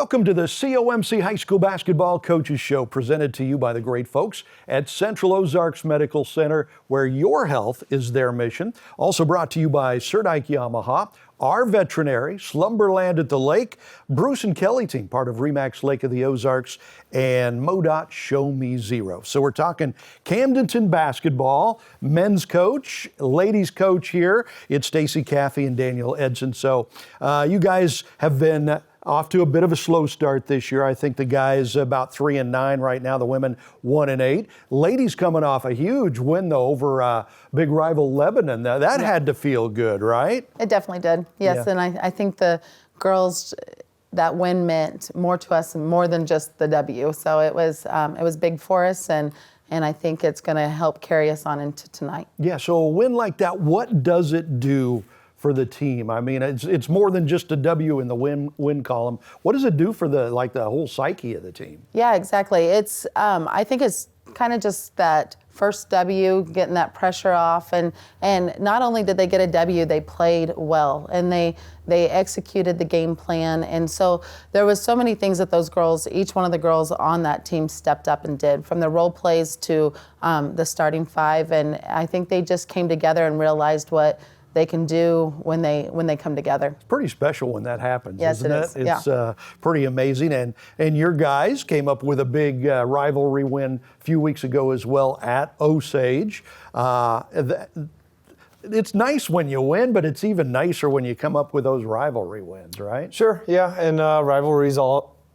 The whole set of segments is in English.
Welcome to the COMC High School Basketball Coaches Show, presented to you by the great folks at Central Ozarks Medical Center, where your health is their mission. Also brought to you by Serdike Yamaha, our veterinary, Slumberland at the Lake, Bruce and Kelly team, part of RE/MAX Lake of the Ozarks, and MoDOT Show Me Zero. So we're talking Camdenton basketball, men's coach, ladies coach here. It's Stacy Caffey and Daniel Edson. So you guys have been off to a bit of a slow start this year. I think the guys about 3-9 right now, the women 1-8. Ladies coming off a huge win though over big rival Lebanon. That had to feel good, right? It definitely did, yes. Yeah. And I think the girls, that win meant more to us, more than just the W. So it was big for us, and I think it's going to help carry us on into tonight. Yeah, so a win like that, what does it do for the team? I mean, it's more than just a W in the win column. What does it do for the whole psyche of the team? Yeah, exactly. It's I think it's kind of just that first W, getting that pressure off, and not only did they get a W, they played well, and they executed the game plan. And so there was so many things that those girls, each one of the girls on that team stepped up and did, from the role plays to the starting five. And I think they just came together and realized what they can do when they come together. It's pretty special when that happens, yes, isn't it? It's pretty amazing. And your guys came up with a big rivalry win a few weeks ago as well at Osage. It's nice when you win, but it's even nicer when you come up with those rivalry wins, right? Sure, yeah, and rivalries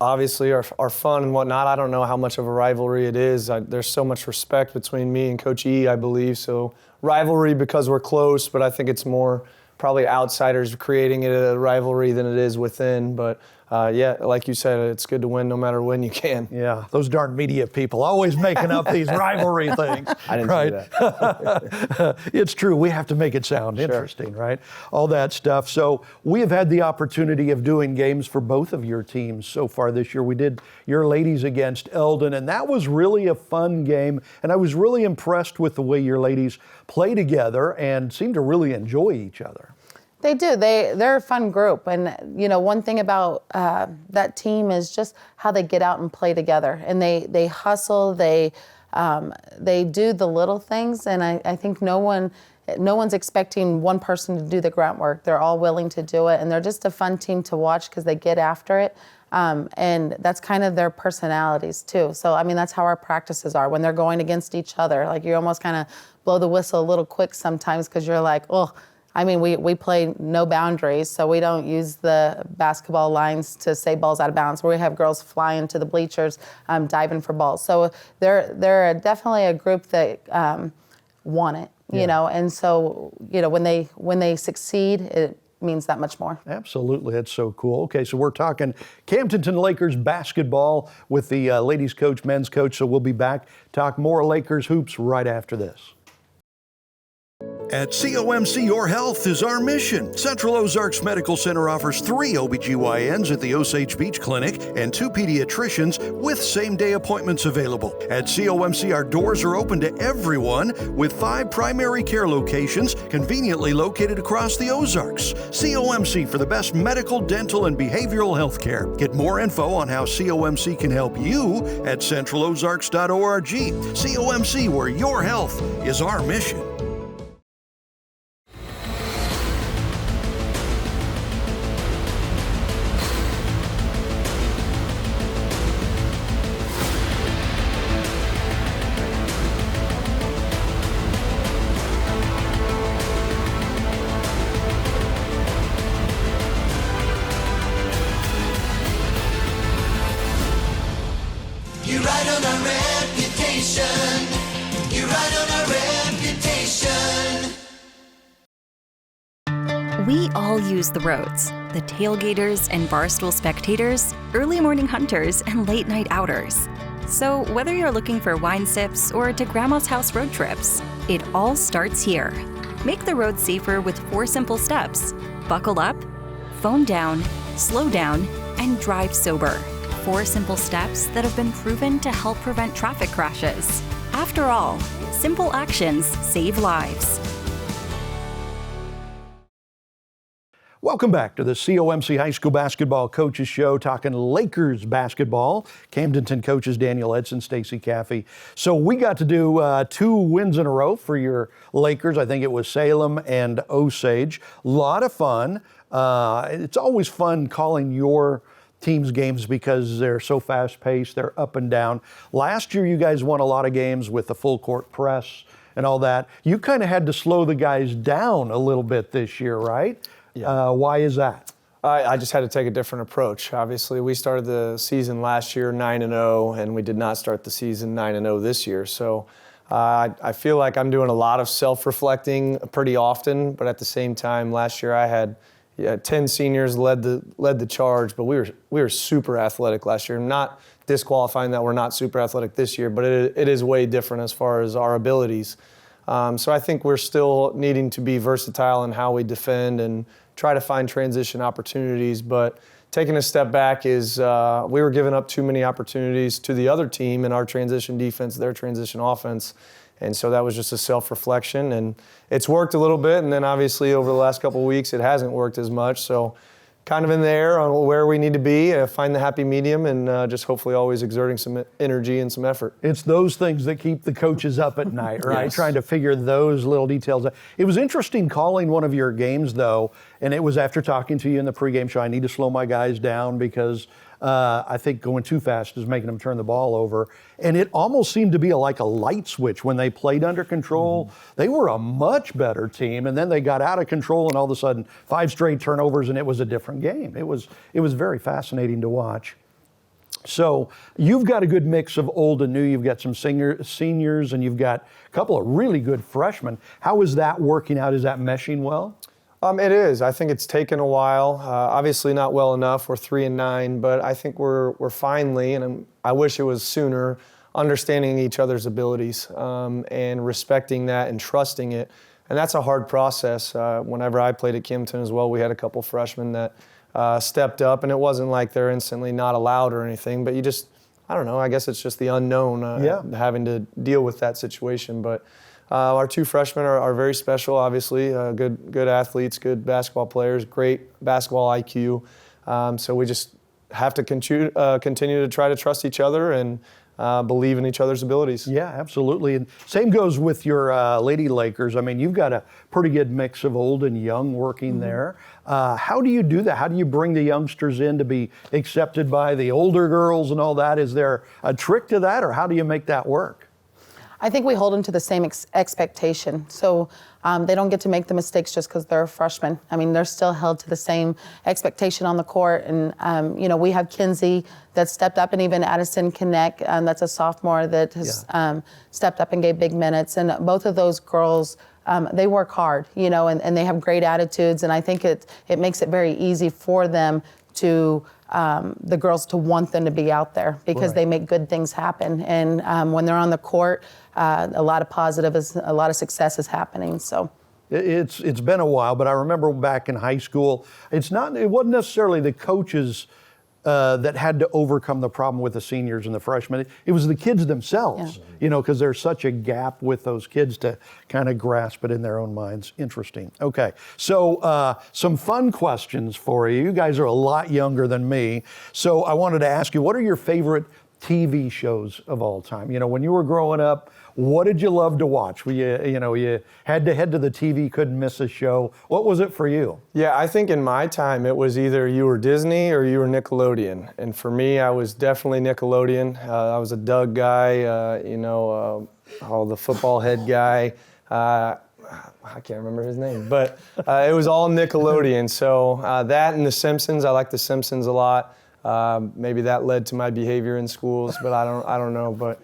obviously are fun and whatnot. I don't know how much of a rivalry it is. There's so much respect between me and Coach E, I believe. So rivalry because we're close, but I think it's more probably outsiders creating it a rivalry than it is within. But yeah, like you said, it's good to win no matter when you can. Yeah, those darn media people always making up these rivalry things. I didn't say that. It's true. We have to make it sound interesting, right? All that stuff. So we have had the opportunity of doing games for both of your teams so far this year. We did your ladies against Eldon, and that was really a fun game. And I was really impressed with the way your ladies play together and seem to really enjoy each other. They do. They're a fun group, and one thing about that team is just how they get out and play together, and they hustle. They do the little things, and I think no one's expecting one person to do the grunt work. They're all willing to do it, and they're just a fun team to watch because they get after it, and that's kind of their personalities too. So I mean, that's how our practices are when they're going against each other. Like, you almost kind of blow the whistle a little quick sometimes because you're like, oh. I mean, we play no boundaries, so we don't use the basketball lines to say balls out of bounds. We have girls flying to the bleachers, diving for balls. So they're definitely a group that want it, you know. And so, when they succeed, it means that much more. Absolutely, that's so cool. Okay, so we're talking Camdenton Lakers basketball with the ladies coach, men's coach. So we'll be back, talk more Lakers hoops right after this. At COMC, your health is our mission. Central Ozarks Medical Center offers 3 OBGYNs at the Osage Beach Clinic and 2 pediatricians with same-day appointments available. At COMC, our doors are open to everyone with 5 primary care locations conveniently located across the Ozarks. COMC for the best medical, dental, and behavioral health care. Get more info on how COMC can help you at centralozarks.org. COMC, where your health is our mission. You ride on our reputation. You ride on our reputation. We all use the roads. The tailgaters and barstool spectators, early morning hunters, and late night outers. So whether you're looking for wine sips or to grandma's house road trips, it all starts here. Make the road safer with 4 simple steps. Buckle up, phone down, slow down, and drive sober. 4 simple steps that have been proven to help prevent traffic crashes. After all, simple actions save lives. Welcome back to the COMC High School Basketball Coaches Show, talking Lakers basketball. Camdenton coaches Daniel Edson, Stacy Caffey. So we got to do 2 wins in a row for your Lakers. I think it was Salem and Osage. A lot of fun. It's always fun calling your team's games because they're so fast-paced, they're up and down. Last year, you guys won a lot of games with the full court press and all that. You kind of had to slow the guys down a little bit this year, right? Yeah. Why is that? I just had to take a different approach. Obviously, we started the season last year 9-0, and we did not start the season 9-0 this year. So I feel like I'm doing a lot of self-reflecting pretty often, but at the same time, last year I had 10 seniors led the charge, but we were super athletic last year. Not disqualifying that we're not super athletic this year, but it is way different as far as our abilities. So I think we're still needing to be versatile in how we defend and try to find transition opportunities. But taking a step back is we were giving up too many opportunities to the other team in our transition defense, their transition offense. And so that was just a self-reflection. And it's worked a little bit. And then obviously over the last couple of weeks, it hasn't worked as much. So kind of in the air on where we need to be, find the happy medium, and just hopefully always exerting some energy and some effort. It's those things that keep the coaches up at night, right? Yes. Trying to figure those little details out. It was interesting calling one of your games, though, and it was after talking to you in the pregame show. I need to slow my guys down because I think going too fast is making them turn the ball over. And it almost seemed to be like a light switch when they played under control. Mm-hmm. They were a much better team, and then they got out of control, and all of a sudden 5 straight turnovers, and it was a different game. It was very fascinating to watch. So you've got a good mix of old and new. You've got some seniors, and you've got a couple of really good freshmen. How is that working out? Is that meshing well? It is. I think it's taken a while. Obviously not well enough. We're 3-9, but I think we're finally, and I wish it was sooner, understanding each other's abilities and respecting that and trusting it. And that's a hard process. Whenever I played at Camdenton as well, we had a couple freshmen that stepped up, and it wasn't like they're instantly not allowed or anything, but you just, I don't know, I guess it's just the unknown having to deal with that situation. But our 2 freshmen are very special, obviously, good athletes, good basketball players, great basketball IQ. So we just have to continue to try to trust each other and believe in each other's abilities. Yeah, absolutely. And same goes with your Lady Lakers. I mean, you've got a pretty good mix of old and young working there. How do you do that? How do you bring the youngsters in to be accepted by the older girls and all that? Is there a trick to that, or how do you make that work? I think we hold them to the same expectation. So they don't get to make the mistakes just because they're a freshman. I mean, they're still held to the same expectation on the court. And, we have Kinsey that stepped up, and even Addison Connect, that's a sophomore that has stepped up and gave big minutes. And both of those girls, they work hard, and they have great attitudes. And I think it makes it very easy for them to the girls to want them to be out there because they make good things happen. And when they're on the court, a lot of success is happening. So it's been a while, but I remember back in high school, it wasn't necessarily the coaches that had to overcome the problem with the seniors and the freshmen. It was the kids themselves, because there's such a gap with those kids to kind of grasp it in their own minds. Interesting. Okay, so some fun questions for you. You guys are a lot younger than me, so I wanted to ask you, what are your favorite TV shows of all time? When you were growing up, what did you love to watch? You had to head to the TV, couldn't miss a show. What was it for you? Yeah, I think in my time it was either you were Disney or you were Nickelodeon. And for me, I was definitely Nickelodeon. I was a Doug guy, the football head guy. I can't remember his name, but it was all Nickelodeon. So that and The Simpsons, I like The Simpsons a lot. Maybe that led to my behavior in schools, but I don't know. But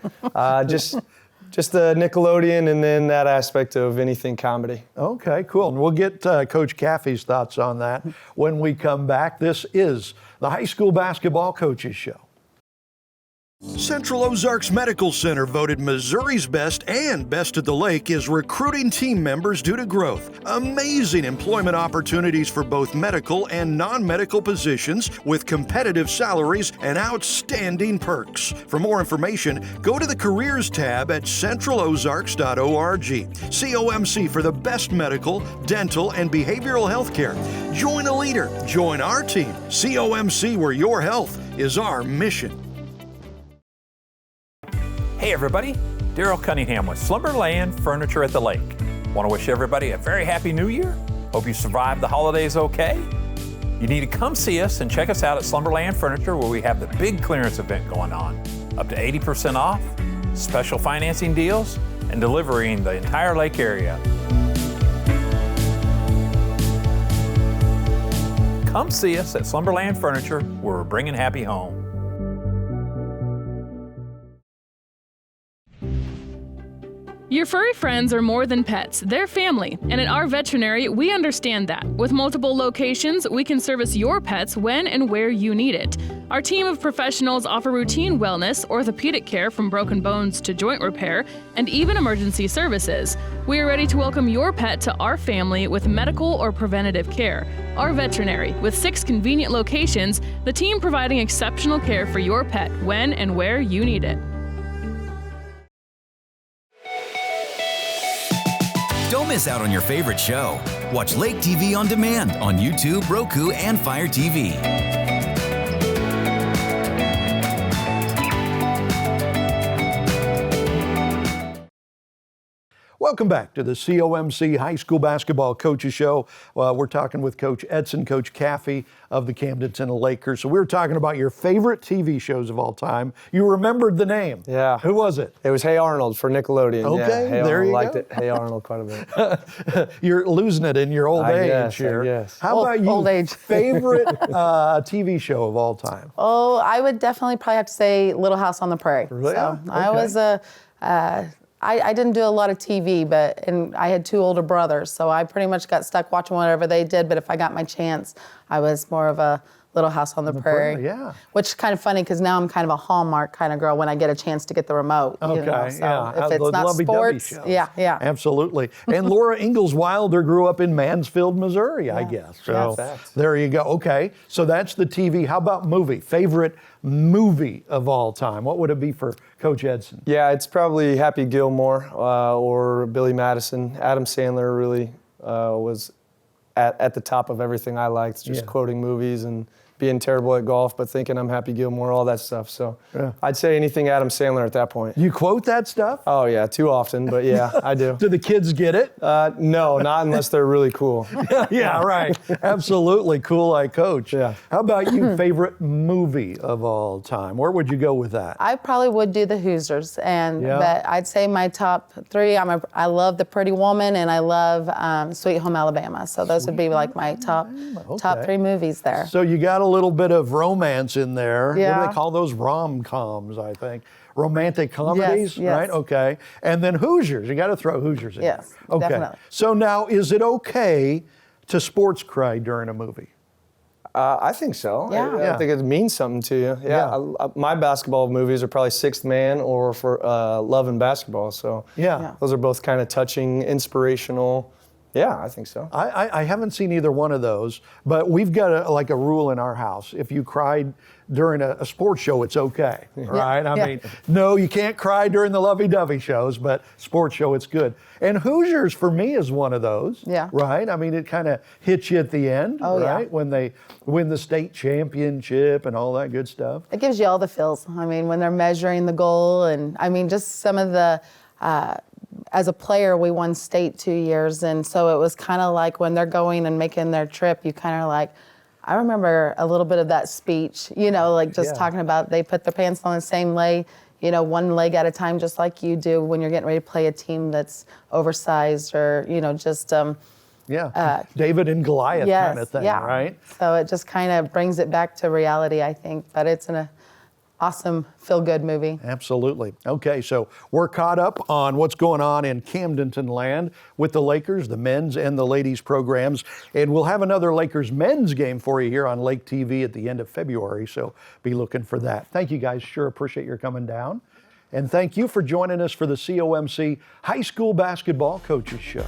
just the Nickelodeon, and then that aspect of anything comedy. Okay, cool. And we'll get Coach Caffey's thoughts on that when we come back. This is the High School Basketball Coaches Show. Central Ozarks Medical Center, voted Missouri's best and best at the lake, is recruiting team members due to growth. Amazing employment opportunities for both medical and non-medical positions with competitive salaries and outstanding perks. For more information, go to the Careers tab at centralozarks.org. COMC for the best medical, dental, and behavioral health care. Join a leader. Join our team. COMC, where your health is our mission. Hey everybody, Daryl Cunningham with Slumberland Furniture at the Lake. Want to wish everybody a very happy new year. Hope you survived the holidays okay. You need to come see us and check us out at Slumberland Furniture, where we have the big clearance event going on. Up to 80% off, special financing deals, and delivering the entire lake area. Come see us at Slumberland Furniture, where we're bringing happy home. Your furry friends are more than pets, they're family, and at our veterinary, we understand that. With multiple locations, we can service your pets when and where you need it. Our team of professionals offer routine wellness, orthopedic care from broken bones to joint repair, and even emergency services. We are ready to welcome your pet to our family with medical or preventative care. Our veterinary, with 6 convenient locations, the team providing exceptional care for your pet when and where you need it. Don't miss out on your favorite show. Watch Lake TV on demand on YouTube, Roku, and Fire TV. Welcome back to the COMC High School Basketball Coaches Show. We're talking with Coach Edson, Coach Caffey of the Camdenton Lakers. So we were talking about your favorite TV shows of all time. You remembered the name. Yeah. Who was it? It was Hey Arnold for Nickelodeon. Okay, yeah, hey there Arnold, you liked go. it. Hey Arnold quite a bit. You're losing it in your old age guess, here. I guess. How about you? Old age. Favorite TV show of all time? Oh, I would definitely probably have to say Little House on the Prairie. Really? So Yeah, I okay. was I didn't do a lot of TV, and I had 2 older brothers, so I pretty much got stuck watching whatever they did. But if I got my chance, I was more of a Little House on the Prairie. yeah. Which is kind of funny because now I'm kind of a Hallmark kind of girl when I get a chance to get the remote. Okay, You know? So yeah. if it's The not lovey-dovey sports, shows. yeah. Absolutely. And Laura Ingalls Wilder grew up in Mansfield, Missouri, I guess. So Yes. there you go. Okay, so that's the TV. How about movie? Favorite movie of all time? What would it be for Coach Edson? Yeah, it's probably Happy Gilmore or Billy Madison. Adam Sandler really was at the top of everything I liked, just Yeah. quoting movies and being terrible at golf, but thinking I'm Happy Gilmore, all that stuff. So Yeah. I'd say anything Adam Sandler at that point. You quote that stuff? Oh yeah, too often, but yeah, I do. Do the kids get it? No, not unless they're really cool. Yeah, right. Absolutely. Cool like Coach. Yeah. How about you? Favorite movie of all time? Where would you go with that? I probably would do the Hoosiers, Yeah. but I'd say my top 3. I love The Pretty Woman, and I love Sweet Home Alabama. So those would be like my top Okay. 3 movies there. So you got a little bit of romance in there. What do Yeah. they call those? Rom-coms, I think. Romantic comedies, yes. right? Okay. And then Hoosiers. You got to throw Hoosiers in Yes, there. Okay. definitely. So now, is it okay to sports cry during a movie? I think so. Yeah. I think it means something to you. Yeah. My basketball movies are probably Sixth Man or for Love and Basketball. So Yeah. those are both kind of touching, inspirational. Yeah, I think so. I haven't seen either one of those, but we've got like a rule in our house. If you cried during a sports show, it's okay, right? I Yeah. mean, no, you can't cry during the lovey-dovey shows, but sports show, it's good. And Hoosiers, for me, is one of those, Yeah. right? I mean, it kind of hits you at the end, Oh, yeah. right? When they win the state championship and all that good stuff. It gives you all the feels. I mean, when they're measuring the goal, and I mean, just some of the. As a player, we won state 2 years, and so it was kind of like when they're going and making their trip, you kind of like. I remember a little bit of that speech, like just Yeah. talking about they put their pants on the same leg, one leg at a time, just like you do when you're getting ready to play a team that's oversized or, just. Yeah, David and Goliath Yes, kind of thing, yeah. right? So it just kind of brings it back to reality, I think. But it's awesome feel-good movie. Absolutely. Okay, so we're caught up on what's going on in Camdenton land with the Lakers, the men's and the ladies programs, and we'll have another Lakers men's game for you here on Lake TV at the end of February, so be looking for that. Thank you guys, sure appreciate your coming down. And thank you for joining us for the COMC High School Basketball Coaches Show.